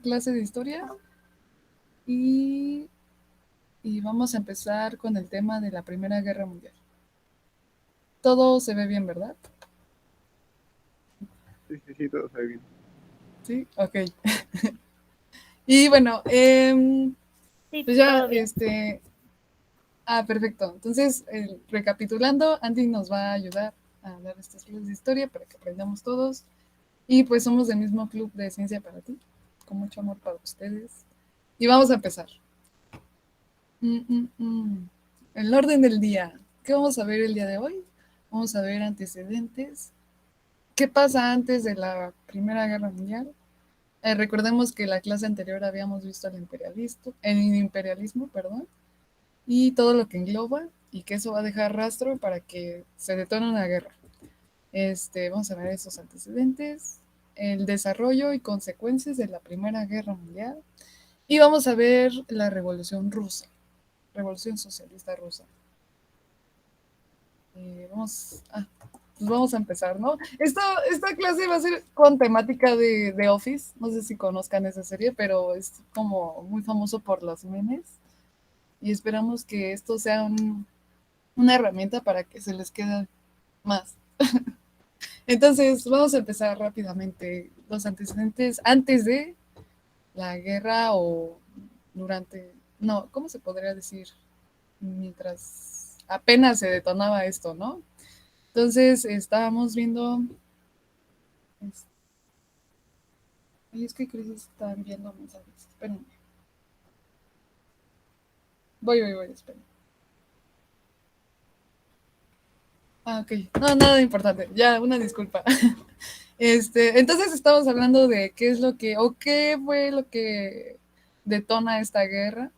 clase de historia y, y vamos a empezar con el tema de la Primera Guerra Mundial. Todo se ve bien, ¿verdad? Sí, sí, sí, todo sabe bien. Sí, ok. Y bueno, Sí, pues ya, todo bien. perfecto. Entonces, recapitulando, Andy nos va a ayudar a dar estas clases de historia para que aprendamos todos. Y pues somos del mismo club de Ciencia para ti, con mucho amor para ustedes. Y vamos a empezar. El orden del día. ¿Qué vamos a ver el día de hoy? Vamos a ver antecedentes. ¿Qué pasa antes de la Primera Guerra Mundial? Recordemos que la clase anterior habíamos visto el imperialismo, perdón, y todo lo que engloba y que eso va a dejar rastro para que se detone una guerra. Vamos a ver esos antecedentes, el desarrollo y consecuencias de la Primera Guerra Mundial y vamos a ver la Revolución Rusa, Revolución Socialista Rusa. Pues vamos a empezar, ¿no? Esta clase va a ser con temática de Office. No sé si conozcan esa serie, pero es como muy famoso por los memes. Y esperamos que esto sea una herramienta para que se les quede más. Entonces, vamos a empezar rápidamente. Los antecedentes antes de la guerra o durante, no, ¿cómo se podría decir? Mientras apenas se detonaba esto, ¿no? Entonces, estábamos viendo. Ay, es que Chris está enviando mensajes. Espérenme. Voy, espérenme. Ok. No, nada importante. Ya, una disculpa. Entonces estamos hablando de qué es lo que, o qué fue lo que detona esta guerra.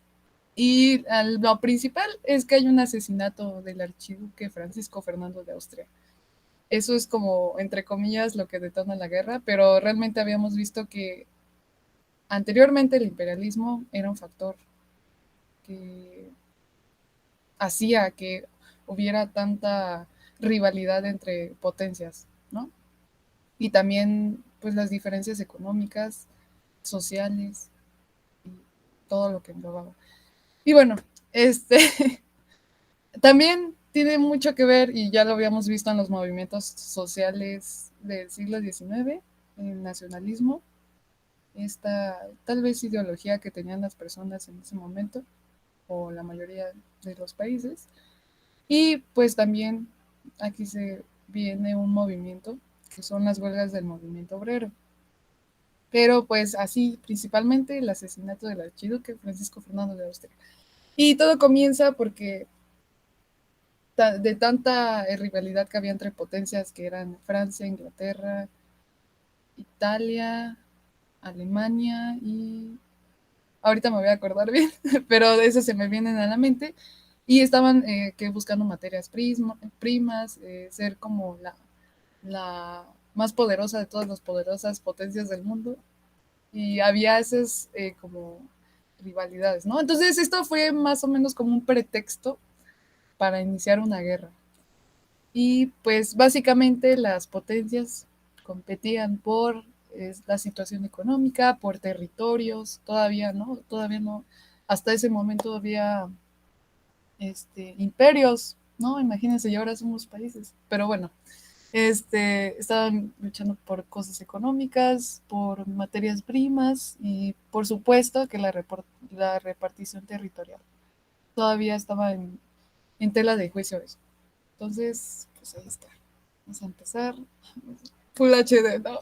Y lo principal es que hay un asesinato del archiduque Francisco Fernando de Austria. Eso es como, entre comillas, lo que detona la guerra, pero realmente habíamos visto que anteriormente el imperialismo era un factor que hacía que hubiera tanta rivalidad entre potencias, ¿no? Y también, pues, las diferencias económicas, sociales y todo lo que englobaba. Y bueno, también tiene mucho que ver, y ya lo habíamos visto en los movimientos sociales del siglo XIX, el nacionalismo, esta tal vez ideología que tenían las personas en ese momento, o la mayoría de los países. Y pues también aquí se viene un movimiento que son las huelgas del movimiento obrero. Pero pues así principalmente el asesinato del archiduque Francisco Fernando de Austria. Y todo comienza porque de tanta rivalidad que había entre potencias que eran Francia, Inglaterra, Italia, Alemania y ahorita me voy a acordar bien, pero de eso se me vienen a la mente. Y estaban que buscando materias primas, ser como la más poderosa de todas las poderosas potencias del mundo. Y había esas como rivalidades, ¿no? Entonces esto fue más o menos como un pretexto para iniciar una guerra. Y pues básicamente las potencias competían por la situación económica, por territorios, todavía no, hasta ese momento había imperios, ¿no? Imagínense, y ahora somos países, pero bueno, estaban luchando por cosas económicas, por materias primas y por supuesto que la repartición territorial. Todavía estaba en tela de juicio eso. Entonces, pues ahí está. Vamos a empezar. Full HD, ¿no?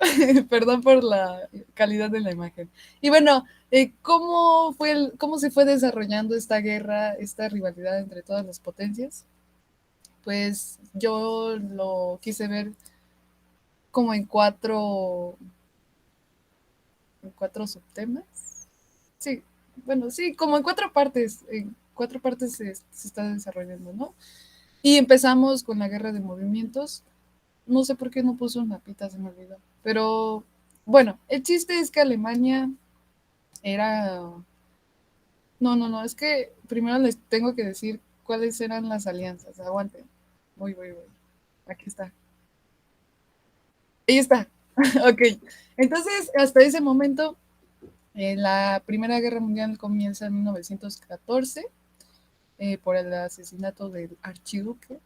Perdón por la calidad de la imagen. Y bueno, ¿cómo se fue desarrollando esta guerra, esta rivalidad entre todas las potencias? Pues yo lo quise ver como en cuatro subtemas. Sí, bueno, sí, como en cuatro partes se está desarrollando, ¿no? Y empezamos con la guerra de movimientos. No sé por qué no puso un mapita, se me olvidó. Pero bueno, el chiste es que Alemania era... No, no, no, es que primero les tengo que decir cuáles eran las alianzas. Aguanten. Voy. Aquí está. Ahí está. Ok. Entonces, hasta ese momento La Primera Guerra Mundial comienza en 1914 por el asesinato del archiduque.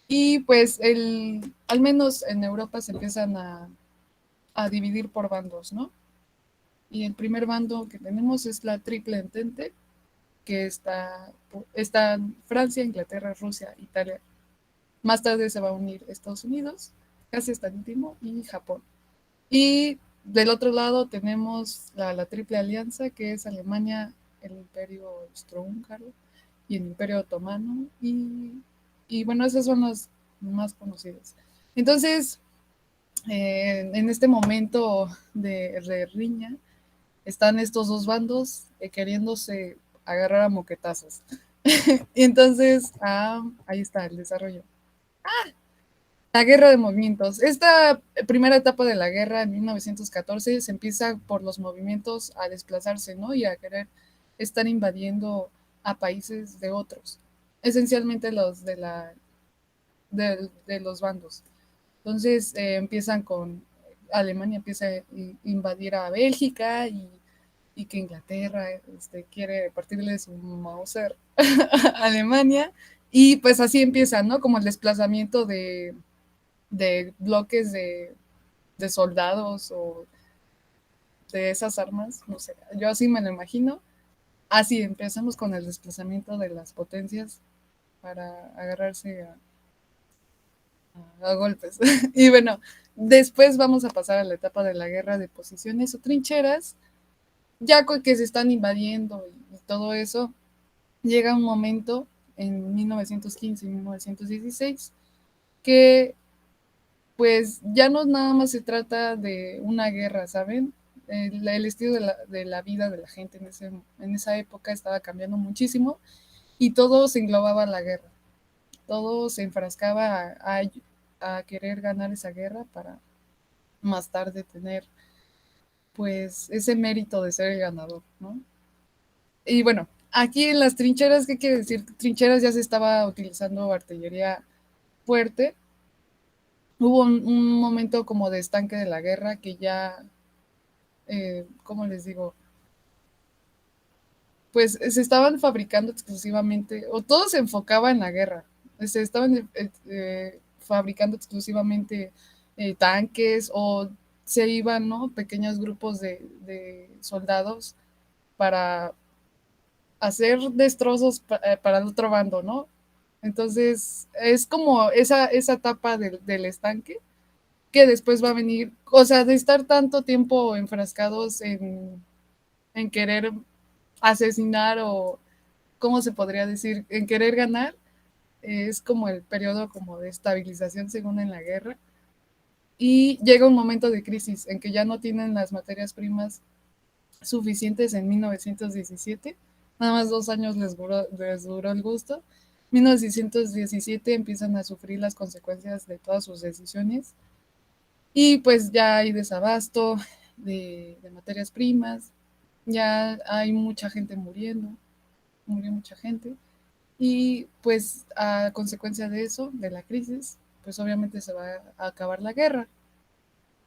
Y pues al menos en Europa se empiezan a dividir por bandos, ¿no? Y el primer bando que tenemos es la Triple Entente, que está Francia, Inglaterra, Rusia, Italia. Más tarde se va a unir Estados Unidos, casi hasta el último, y Japón. Y del otro lado tenemos la Triple Alianza, que es Alemania, el Imperio Austrohúngaro y el Imperio Otomano. Y bueno, esos son los más conocidos. Entonces, en este momento de riña, están estos dos bandos queriéndose agarrar a moquetazos. Y entonces, ahí está el desarrollo. La guerra de movimientos. Esta primera etapa de la guerra en 1914 se empieza por los movimientos a desplazarse, ¿no? Y a querer estar invadiendo a países de otros, esencialmente los de los bandos. Entonces empiezan con Alemania empieza a invadir a Bélgica y que Inglaterra quiere partirle su Mauser a Alemania y pues así empieza, ¿no? Como el desplazamiento de bloques de soldados o de esas armas, no sé, yo así me lo imagino. Así empezamos con el desplazamiento de las potencias para agarrarse a golpes. Y bueno, después vamos a pasar a la etapa de la guerra de posiciones o trincheras, ya que se están invadiendo y todo eso, llega un momento en 1915 y 1916 que pues ya no nada más se trata de una guerra, ¿saben? El estilo de la vida de la gente en esa época estaba cambiando muchísimo y todo se englobaba a la guerra, todo se enfrascaba a querer ganar esa guerra para más tarde tener pues ese mérito de ser el ganador, ¿no? Y bueno, aquí en las trincheras, ¿qué quiere decir? Trincheras ya se estaba utilizando artillería fuerte. Hubo un momento como de estanque de la guerra que ya, ¿cómo les digo? Pues se estaban fabricando exclusivamente, o todo se enfocaba en la guerra. Se estaban fabricando exclusivamente tanques o se iban, ¿no? Pequeños grupos de soldados para hacer destrozos para el otro bando, ¿no? Entonces, es como esa etapa del estanque que después va a venir, o sea, de estar tanto tiempo enfrascados en querer asesinar o, ¿cómo se podría decir? En querer ganar, es como el periodo como de estabilización según en la guerra. Y llega un momento de crisis en que ya no tienen las materias primas suficientes en 1917. Nada más 2 años les duró el gusto. 1917 empiezan a sufrir las consecuencias de todas sus decisiones y pues ya hay desabasto de materias primas, ya hay mucha gente murió mucha gente y pues a consecuencia de eso, de la crisis, pues obviamente se va a acabar la guerra,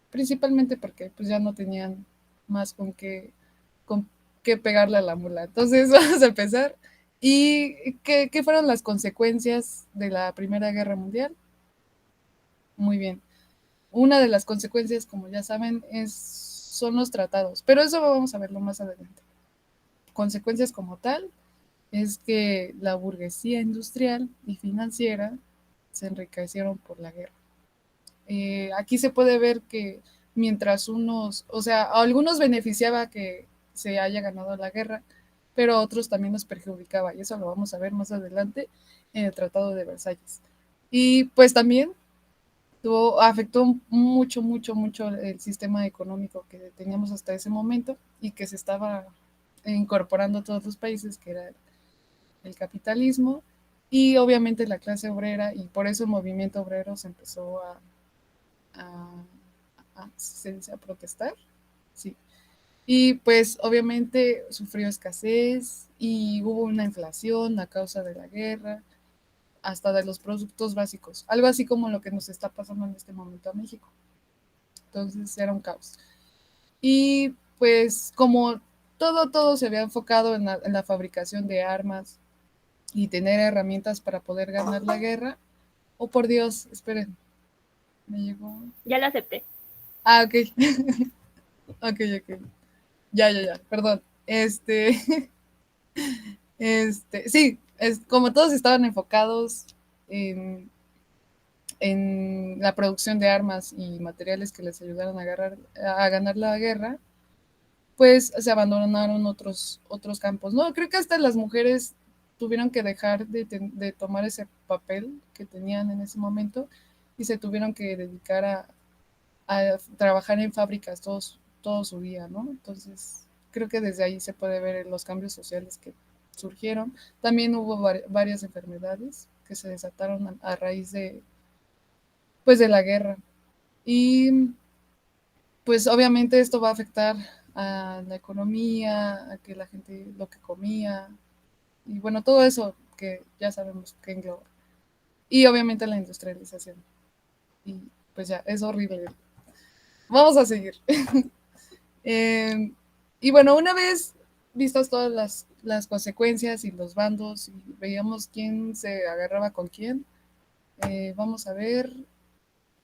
principalmente porque pues ya no tenían más con qué pegarle a la mula. Entonces vamos a empezar. ¿Y qué fueron las consecuencias de la Primera Guerra Mundial? Muy bien. Una de las consecuencias, como ya saben, son los tratados, pero eso vamos a verlo más adelante. Consecuencias como tal es que la burguesía industrial y financiera se enriquecieron por la guerra. Aquí se puede ver que mientras o sea, a algunos beneficiaba que se haya ganado la guerra, pero a otros también los perjudicaba, y eso lo vamos a ver más adelante en el Tratado de Versalles. Y pues también afectó mucho, mucho, mucho el sistema económico que teníamos hasta ese momento y que se estaba incorporando a todos los países, que era el capitalismo y obviamente la clase obrera, y por eso el movimiento obrero se empezó a, ¿se dice? A protestar, sí. Y pues obviamente sufrió escasez y hubo una inflación a causa de la guerra, hasta de los productos básicos, algo así como lo que nos está pasando en este momento a México. Entonces era un caos. Y pues como todo se había enfocado en la fabricación de armas y tener herramientas para poder ganar la guerra. Oh, por Dios, esperen, me llegó. Ya lo acepté. Ah, ok. Ok, ok. Ya, perdón. Sí, es como todos estaban enfocados en, en la producción de armas y materiales que les ayudaron a ganar la guerra, pues se abandonaron otros campos. No, creo que hasta las mujeres tuvieron que dejar de tomar ese papel que tenían en ese momento y se tuvieron que dedicar a trabajar en fábricas todo su día, ¿no? Entonces, creo que desde ahí se puede ver los cambios sociales que surgieron. También hubo varias enfermedades que se desataron a raíz pues, de la guerra. Y pues obviamente esto va a afectar a la economía, a que la gente lo que comía, y bueno, todo eso que ya sabemos que engloba. Y obviamente la industrialización. Y pues ya, es horrible. Vamos a seguir. Eh, y bueno, una vez vistas todas las consecuencias y los bandos y veíamos quién se agarraba con quién, vamos a ver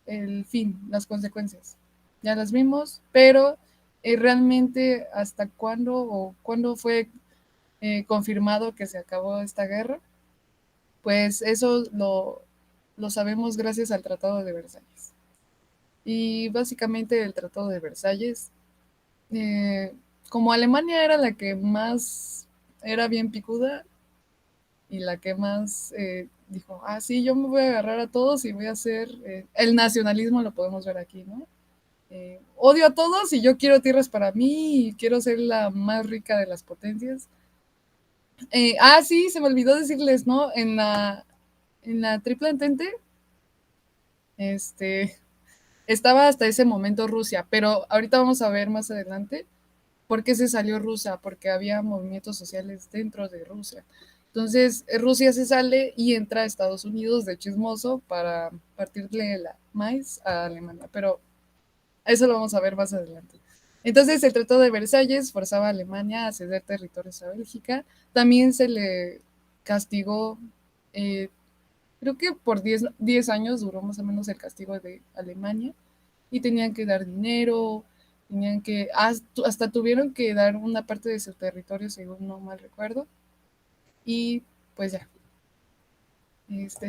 el fin, las consecuencias. Ya las vimos, pero realmente hasta cuándo o cuándo fue confirmado que se acabó esta guerra, pues eso lo sabemos gracias al Tratado de Versalles. Y básicamente el Tratado de Versalles, eh, como Alemania era la que más era bien picuda y la que más dijo, ah, sí, yo me voy a agarrar a todos y voy a hacer, el nacionalismo lo podemos ver aquí, ¿no? Odio a todos y yo quiero tierras para mí y quiero ser la más rica de las potencias. Sí, se me olvidó decirles, ¿no? En la Triple Entente, este, estaba hasta ese momento Rusia, pero ahorita vamos a ver más adelante por qué se salió Rusia, porque había movimientos sociales dentro de Rusia. Entonces, Rusia se sale y entra a Estados Unidos de chismoso para partirle la maíz a Alemania, pero eso lo vamos a ver más adelante. Entonces, el Tratado de Versalles forzaba a Alemania a ceder territorios a Bélgica. También se le castigó, eh, creo que por 10 años duró más o menos el castigo de Alemania y tenían que dar dinero, hasta tuvieron que dar una parte de su territorio, según no mal recuerdo. Y pues ya,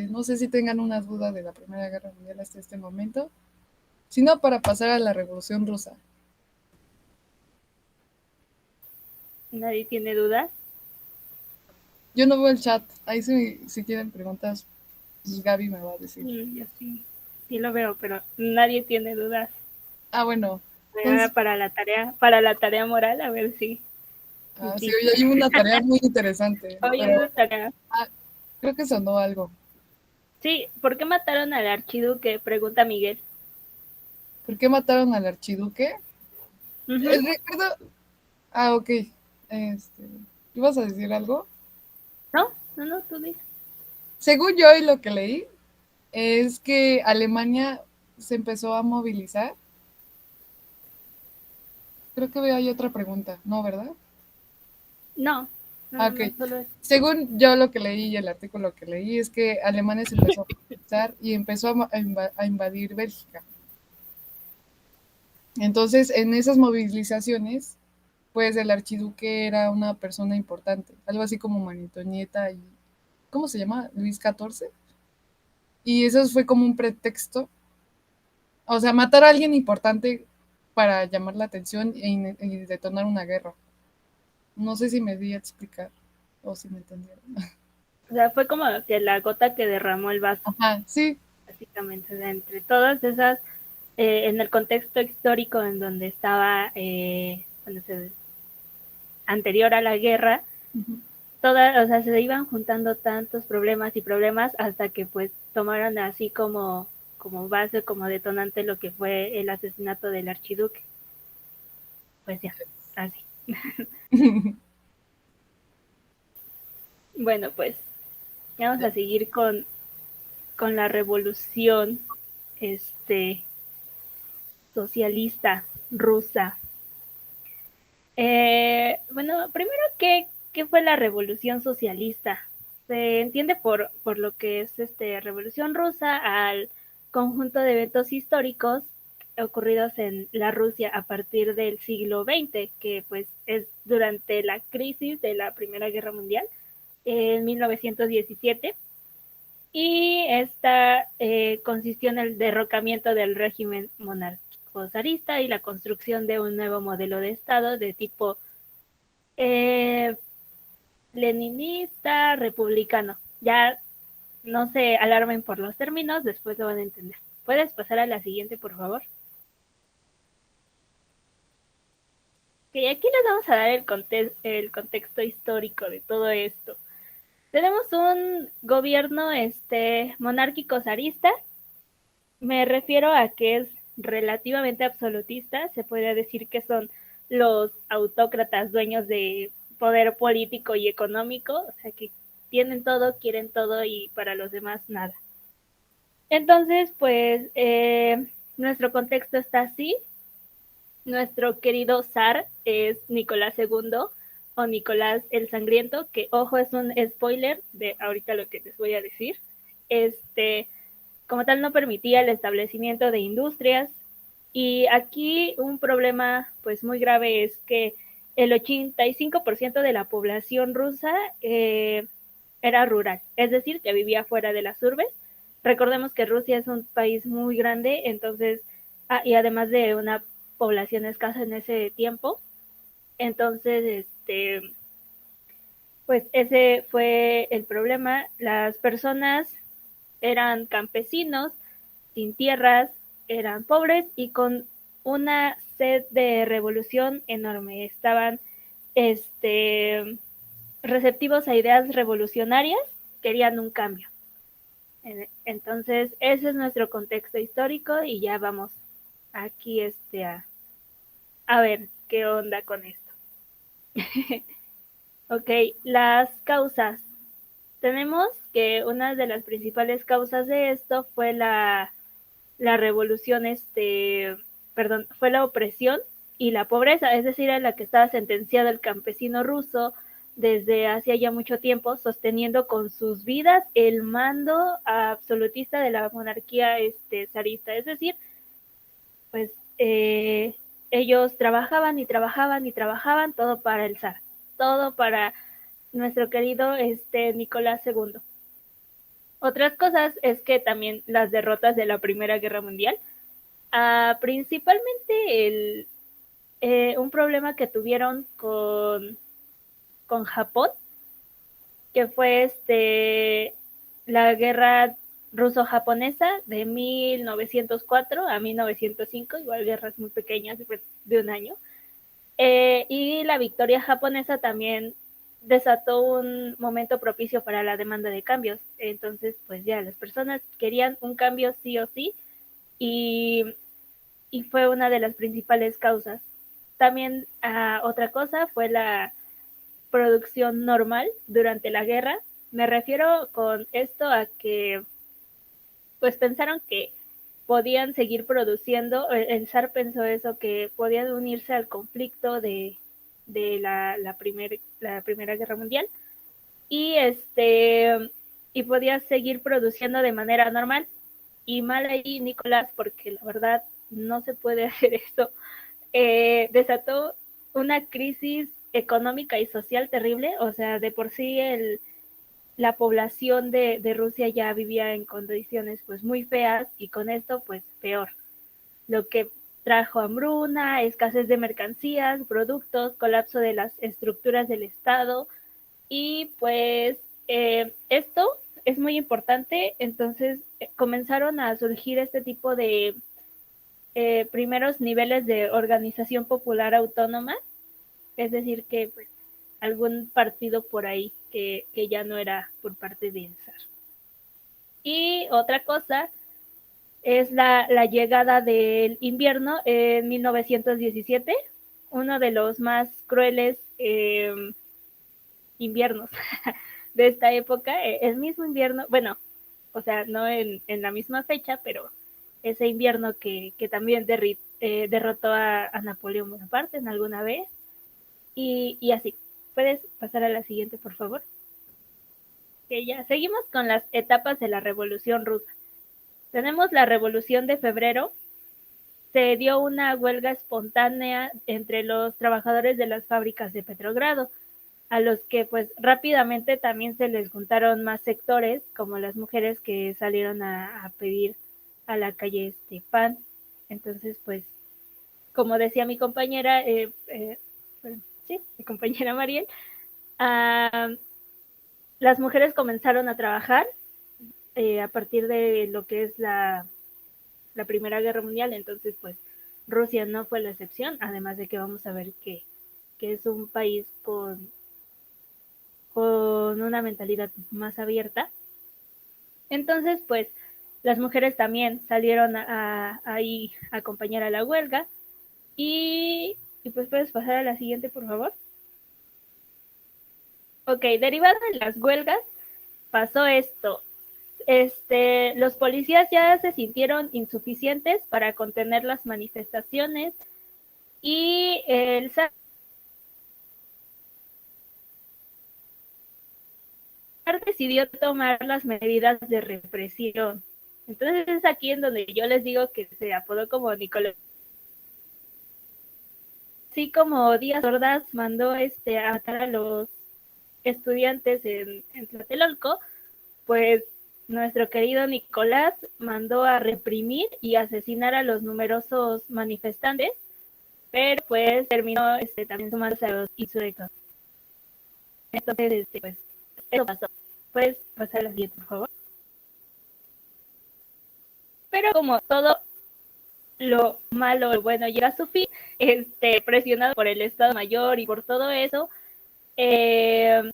no sé si tengan una duda de la Primera Guerra Mundial hasta este momento, sino para pasar a la Revolución Rusa. ¿Nadie tiene dudas? Yo no veo el chat, ahí si tienen preguntas, pues Gaby me va a decir. Yo sí, sí lo veo, pero nadie tiene dudas. Bueno, entonces, Para la tarea moral, a ver si. sí, Sí. hoy hay una tarea muy interesante, Hoy pero es tarea. creo que sonó algo. Sí, ¿por qué mataron al archiduque? Pregunta Miguel. ¿Por qué mataron al archiduque? Uh-huh. Recuerdo. Ok. Este, ¿Ibas a decir algo? No, tú dices. Según yo y lo que leí, es que Alemania se empezó a movilizar. Creo que hay otra pregunta, ¿no, verdad? No, Ok. solo es. Según yo lo que leí y el artículo que leí es que Alemania se empezó a movilizar y empezó a invadir Bélgica. Entonces, en esas movilizaciones, pues el archiduque era una persona importante, algo así como María Antonieta y, ¿cómo se llama? Luis XIV. Y eso fue como un pretexto, o sea, matar a alguien importante para llamar la atención y detonar una guerra. No sé si me di a explicar o si me entendieron. O sea, fue como que la gota que derramó el vaso, Ajá, sí. básicamente. O sea, entre todas esas, en el contexto histórico en donde estaba, anterior a la guerra, Ujú. todas, o sea, se iban juntando tantos problemas y problemas hasta que pues tomaron así como base, como detonante lo que fue el asesinato del archiduque. Pues ya, así. Bueno, pues vamos a seguir con la revolución este socialista rusa. Bueno, primero, ¿qué fue la Revolución Socialista? Se entiende por lo que es Revolución Rusa al conjunto de eventos históricos ocurridos en la Rusia a partir del siglo XX, que pues es durante la crisis de la Primera Guerra Mundial en 1917, y esta consistió en el derrocamiento del régimen monárquico zarista y la construcción de un nuevo modelo de Estado de tipo eh, leninista, republicano. Ya no se alarmen por los términos, después lo van a entender. ¿Puedes pasar a la siguiente, por favor? Que aquí les vamos a dar el contexto histórico de todo esto. Tenemos un gobierno monárquico zarista. Me refiero a que es relativamente absolutista. Se podría decir que son los autócratas dueños de poder político y económico, o sea que tienen todo, quieren todo y para los demás nada. Entonces, pues nuestro contexto está así. Nuestro querido zar es Nicolás II o Nicolás el Sangriento, que ojo, es un spoiler de ahorita lo que les voy a decir. Como tal, no permitía el establecimiento de industrias, y aquí un problema pues muy grave es que el 85% de la población rusa era rural, es decir, que vivía fuera de las urbes. Recordemos que Rusia es un país muy grande, entonces, y además de una población escasa en ese tiempo, entonces, pues ese fue el problema. Las personas eran campesinos, sin tierras, eran pobres y con una sed de revolución enorme. Estaban receptivos a ideas revolucionarias, querían un cambio. Entonces, ese es nuestro contexto histórico y ya vamos aquí a ver qué onda con esto. Ok, las causas. Tenemos que una de las principales causas de esto fue la revolución, perdón, fue la opresión y la pobreza, es decir, a la que estaba sentenciado el campesino ruso desde hacía ya mucho tiempo, sosteniendo con sus vidas el mando absolutista de la monarquía zarista. Es decir, pues ellos trabajaban y trabajaban y trabajaban, todo para el zar, todo para nuestro querido Nicolás II. Otras cosas es que también las derrotas de la Primera Guerra Mundial, principalmente un problema que tuvieron con Japón, que fue la guerra ruso-japonesa de 1904 a 1905, igual guerras muy pequeñas de un año. Y la victoria japonesa también desató un momento propicio para la demanda de cambios. Entonces, pues ya las personas querían un cambio sí o sí, y, y fue una de las principales causas. También otra cosa fue la producción normal durante la guerra. Me refiero con esto a que pues pensaron que podían seguir produciendo, el zar pensó eso, que podían unirse al conflicto de la Primera Guerra Mundial, y y podía seguir produciendo de manera normal. Y mal ahí Nicolás, porque la verdad no se puede hacer eso. Desató una crisis económica y social terrible. O sea, de por sí la población de Rusia ya vivía en condiciones pues muy feas, y con esto pues peor, lo que trajo hambruna, escasez de mercancías, productos, colapso de las estructuras del Estado, y pues esto es muy importante. Entonces comenzaron a surgir este tipo de primeros niveles de organización popular autónoma, es decir, que pues, algún partido por ahí que ya no era por parte del zar. Y otra cosa es la llegada del invierno en 1917, uno de los más crueles inviernos de esta época. El mismo invierno, bueno, o sea, no en la misma fecha, pero ese invierno que también derrotó a Napoleón Bonaparte en alguna vez. y así. ¿Puedes pasar a la siguiente, por favor? Que ya seguimos con las etapas de la Revolución Rusa. Tenemos la Revolución de Febrero. Se dio una huelga espontánea entre los trabajadores de las fábricas de Petrogrado, a los que pues rápidamente también se les juntaron más sectores, como las mujeres que salieron a pedir a la calle pan. Entonces, pues, como decía mi compañera, sí, mi compañera Mariel, uh, las mujeres comenzaron a trabajar a partir de lo que es la Primera Guerra Mundial, entonces pues Rusia no fue la excepción, además de que vamos a ver que es un país con una mentalidad más abierta. Entonces pues las mujeres también salieron ahí a acompañar a la huelga y pues puedes pasar a la siguiente, por favor. Ok, derivado de las huelgas pasó esto. Los policías ya se sintieron insuficientes para contener las manifestaciones y el zar decidió tomar las medidas de represión. Entonces es aquí en donde yo les digo que se apodó como Nicolás. Así como Díaz Ordaz mandó a matar a los estudiantes en Tlatelolco, pues nuestro querido Nicolás mandó a reprimir y asesinar a los numerosos manifestantes, pero pues terminó también sumándose a los insurrectos. Entonces, pues, eso pasó. Puedes pasar a la siguiente, por favor. Pero como todo lo malo, lo bueno llega a su fin, presionado por el Estado Mayor y por todo eso de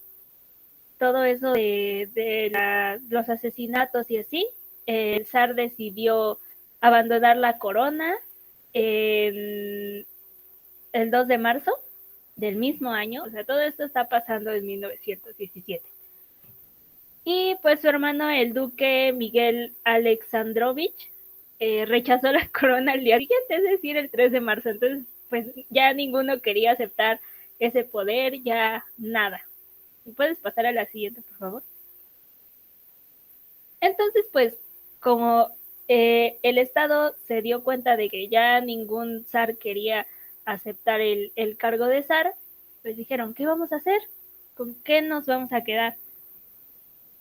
los asesinatos y así, el zar decidió abandonar la corona en el 2 de marzo del mismo año. O sea, todo esto está pasando en 1917. Y pues su hermano, el duque Miguel Alexandrovich, rechazó la corona al día siguiente, es decir, el 3 de marzo. Entonces, pues ya ninguno quería aceptar ese poder, ya nada. ¿Puedes pasar a la siguiente, por favor? Entonces, pues, como el Estado se dio cuenta de que ya ningún zar quería aceptar el cargo de zar, pues dijeron, ¿qué vamos a hacer? ¿Con qué nos vamos a quedar?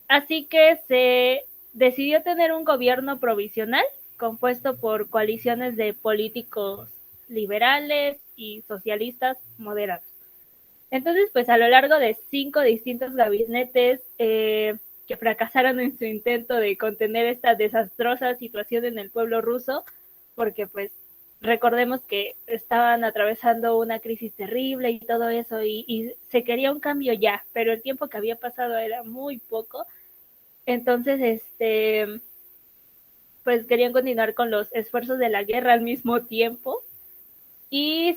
Así que se decidió tener un gobierno provisional compuesto por coaliciones de políticos liberales y socialistas moderados. Entonces, pues a lo largo de 5 distintos gabinetes que fracasaron en su intento de contener esta desastrosa situación en el pueblo ruso, porque pues recordemos que estaban atravesando una crisis terrible y todo eso, y se quería un cambio ya, pero el tiempo que había pasado era muy poco. Entonces, pues querían continuar con los esfuerzos de la guerra al mismo tiempo, y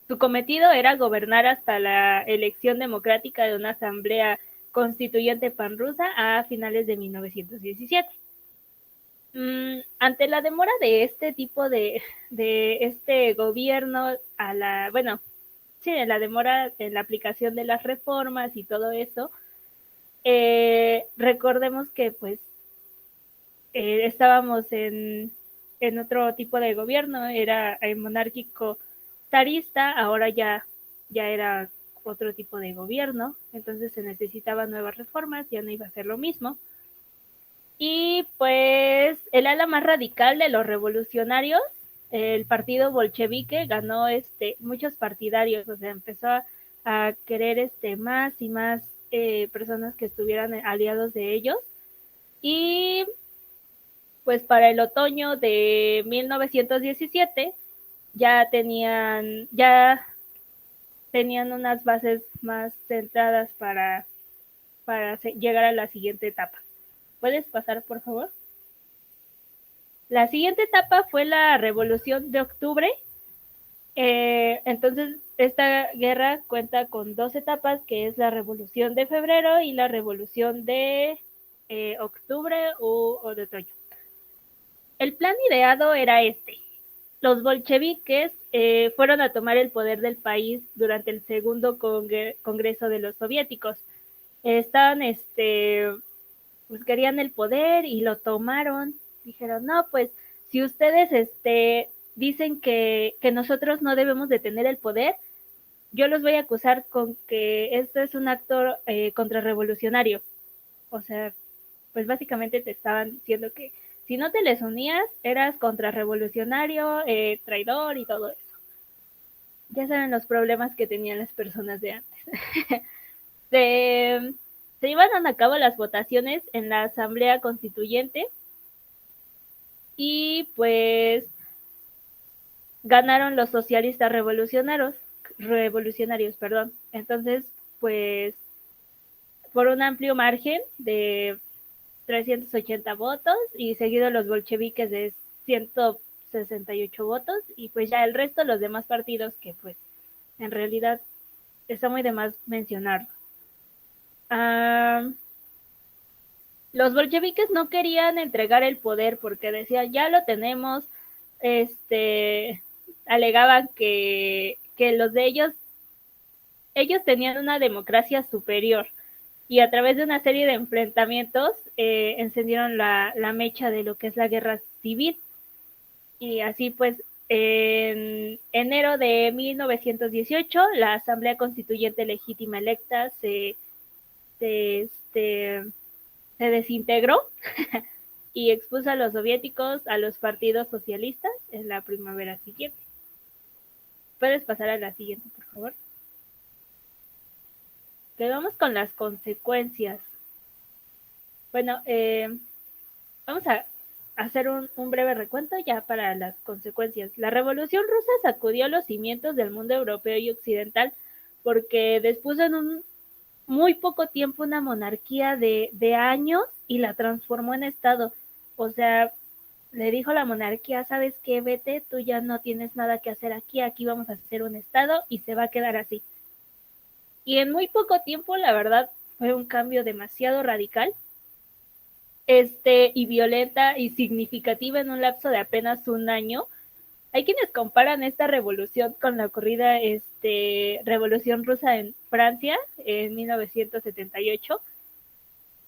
su cometido era gobernar hasta la elección democrática de una asamblea constituyente panrusa a finales de 1917. Ante la demora de este tipo de este gobierno la demora en la aplicación de las reformas y todo eso, recordemos que pues estábamos en otro tipo de gobierno, era monárquico zarista, ahora ya era otro tipo de gobierno, entonces se necesitaban nuevas reformas, ya no iba a ser lo mismo. Y pues el ala más radical de los revolucionarios, el partido bolchevique, ganó muchos partidarios, o sea, empezó a querer más y más personas que estuvieran aliados de ellos. Y pues para el otoño de 1917 ya tenían unas bases más centradas para llegar a la siguiente etapa. ¿Puedes pasar, por favor? La siguiente etapa fue la Revolución de Octubre. Entonces, esta guerra cuenta con 2 etapas, que es la Revolución de Febrero y la Revolución de Octubre o de otoño. El plan ideado era Los bolcheviques fueron a tomar el poder del país durante el segundo congreso de los soviéticos. Estaban, pues querían el poder y lo tomaron. Dijeron, no, pues si ustedes dicen que nosotros no debemos de tener el poder, yo los voy a acusar con que esto es un acto contrarrevolucionario. O sea, pues básicamente te estaban diciendo que si no te les unías, eras contrarrevolucionario, traidor y todo eso. Ya saben los problemas que tenían las personas de antes. se, se iban a cabo las votaciones en la Asamblea Constituyente y pues ganaron los socialistas revolucionarios, perdón. Entonces, pues por un amplio margen de 380 votos y seguido los bolcheviques de 168 votos y pues ya el resto, los demás partidos que pues en realidad está muy de más mencionar. Los bolcheviques no querían entregar el poder porque decían, ya lo tenemos, alegaban que los de ellos tenían una democracia superior y a través de una serie de enfrentamientos encendieron la mecha de lo que es la guerra civil. Y así pues, en enero de 1918, la Asamblea Constituyente Legítima Electa se, se desintegró y expuso a los soviéticos a los partidos socialistas en la primavera siguiente. ¿Puedes pasar a la siguiente, por favor? Quedamos con las consecuencias. Bueno, vamos a hacer un breve recuento ya para las consecuencias. La Revolución Rusa sacudió los cimientos del mundo europeo y occidental porque dispuso en un muy poco tiempo una monarquía de años y la transformó en Estado. O sea, le dijo a la monarquía, ¿sabes qué? Vete, tú ya no tienes nada que hacer aquí, aquí vamos a hacer un Estado y se va a quedar así. Y en muy poco tiempo, la verdad, fue un cambio demasiado radical y violenta y significativa en un lapso de apenas un año. Hay quienes comparan esta revolución con la ocurrida revolución rusa en Francia en 1978,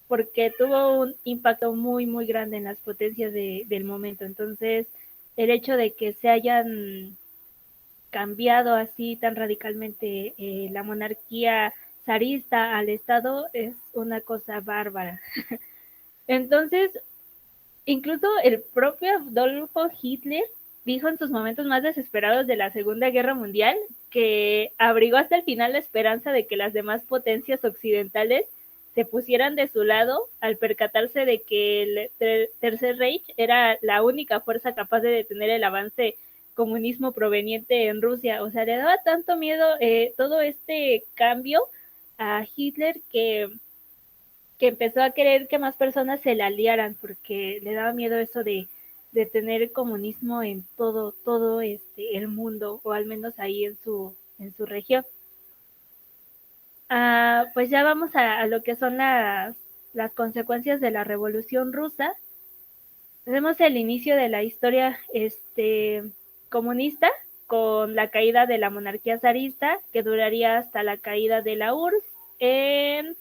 porque tuvo un impacto muy, muy grande en las potencias del momento. Entonces, el hecho de que se hayan cambiado así tan radicalmente la monarquía zarista al Estado es una cosa bárbara. Entonces, incluso el propio Adolfo Hitler dijo en sus momentos más desesperados de la Segunda Guerra Mundial que abrigó hasta el final la esperanza de que las demás potencias occidentales se pusieran de su lado al percatarse de que el Tercer Reich era la única fuerza capaz de detener el avance comunismo proveniente en Rusia. O sea, le daba tanto miedo todo este cambio a Hitler que empezó a querer que más personas se la aliaran porque le daba miedo eso de tener el comunismo en todo el mundo, o al menos ahí en su región. Pues ya vamos a lo que son las consecuencias de la Revolución Rusa. Tenemos el inicio de la historia comunista con la caída de la monarquía zarista, que duraría hasta la caída de la URSS en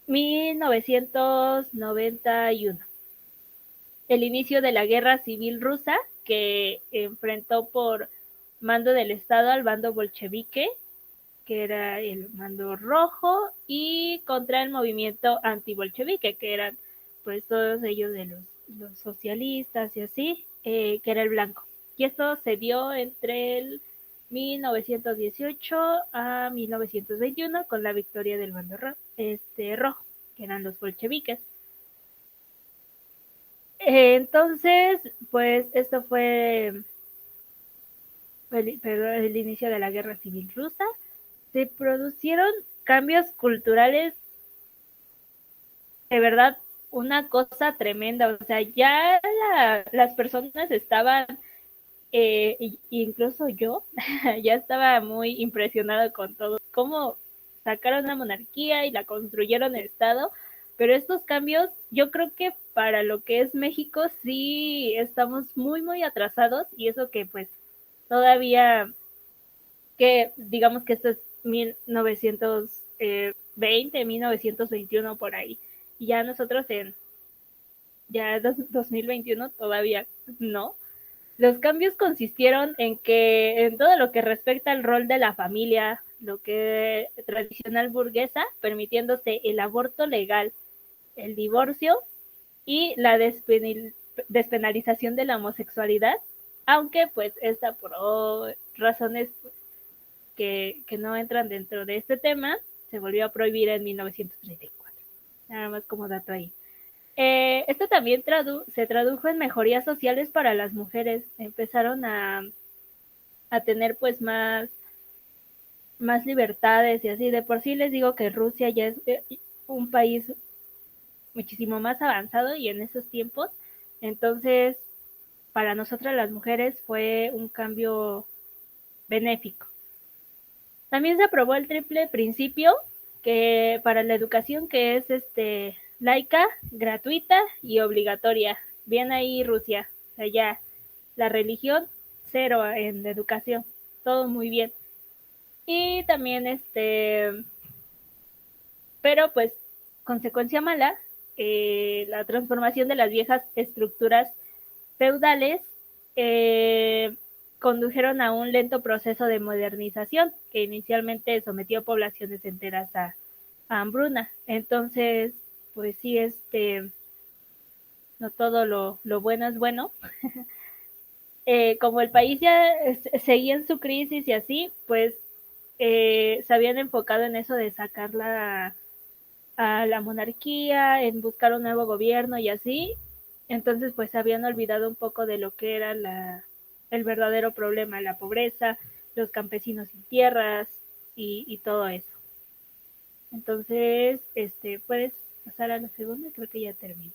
1991. El inicio de la Guerra Civil Rusa, que enfrentó por mando del Estado al bando bolchevique, que era el mando rojo, y contra el movimiento antibolchevique, que eran pues todos ellos de los socialistas y así, que era el blanco. Y esto se dio entre el 1918 a 1921 con la victoria del bando rojo, que eran los bolcheviques. Entonces, pues esto fue el inicio de la Guerra Civil Rusa. Se producieron cambios culturales de verdad una cosa tremenda. O sea, ya las personas estaban, incluso yo, ya estaba muy impresionado con todo, cómo sacaron una monarquía y la construyeron el Estado, pero estos cambios, yo creo que para lo que es México sí estamos muy, muy atrasados, y eso que pues todavía que digamos que esto es 1920, 1921 por ahí. Y ya nosotros en ya 2021 todavía no. Los cambios consistieron en que en todo lo que respecta al rol de la familia, lo que tradicional burguesa, permitiéndose el aborto legal, el divorcio y la despenalización de la homosexualidad, aunque pues esta por razones que no entran dentro de este tema, se volvió a prohibir en 1934. Nada más como dato ahí. Esto también se tradujo en mejorías sociales para las mujeres. Empezaron a tener pues más libertades y así. De por sí les digo que Rusia ya es un país muchísimo más avanzado y en esos tiempos. Entonces, para nosotras las mujeres fue un cambio benéfico. También se aprobó el triple principio que para la educación que es laica, gratuita y obligatoria. Bien ahí Rusia, allá la religión cero en la educación, todo muy bien. Y también pero pues consecuencia mala, la transformación de las viejas estructuras feudales condujeron a un lento proceso de modernización que inicialmente sometió poblaciones enteras a hambruna. Entonces, pues sí, no todo lo bueno es bueno. Como el país ya seguía en su crisis y así, pues se habían enfocado en eso de sacarla a la monarquía, en buscar un nuevo gobierno y así. Entonces, pues se habían olvidado un poco de lo que era el verdadero problema, la pobreza, los campesinos sin tierras y todo eso. Entonces, puedes pasar a la segunda, creo que ya termina.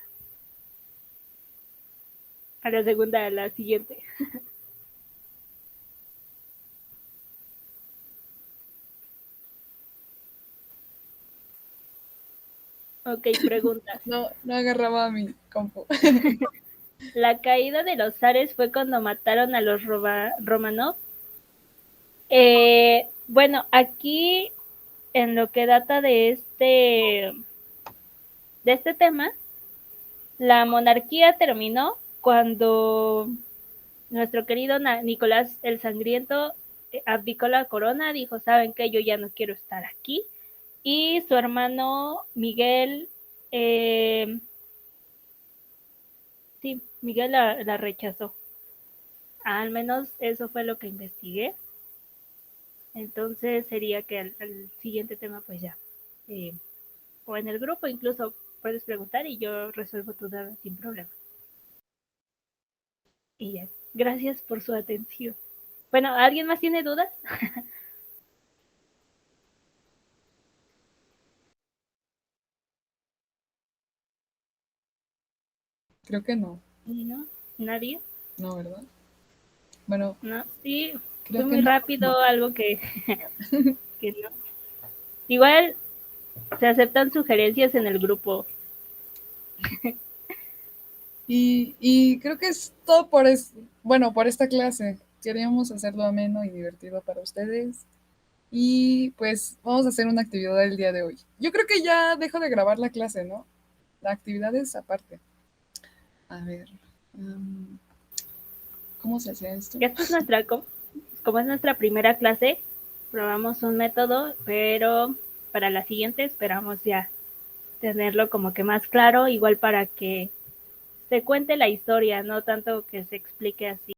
A la segunda, a la siguiente. Ok, preguntas. No, no agarraba mi compu. La caída de los zares fue cuando mataron a los Romanov. Bueno, aquí en lo que data de este tema, la monarquía terminó cuando nuestro querido Nicolás el Sangriento abdicó la corona, dijo, saben que yo ya no quiero estar aquí, y su hermano Miguel, sí, Miguel la rechazó. Al menos eso fue lo que investigué. Entonces sería que al siguiente tema pues ya, eh, o en el grupo incluso puedes preguntar y yo resuelvo tu duda sin problema. Y ya, gracias por su atención. Bueno, ¿alguien más tiene dudas? Creo que no. ¿No? ¿Nadie? No, ¿verdad? Bueno, No, sí, fue creo que muy no. rápido, No. algo que no. Igual se aceptan sugerencias en el grupo. Y creo que es todo bueno, por esta clase. Queríamos hacerlo ameno y divertido para ustedes. Y pues vamos a hacer una actividad el día de hoy. Yo creo que ya dejo de grabar la clase, ¿no? La actividad es aparte. A ver, ¿cómo se hacía esto? Esta es como es nuestra primera clase, probamos un método, pero para la siguiente esperamos ya tenerlo como que más claro, igual para que se cuente la historia, no tanto que se explique así.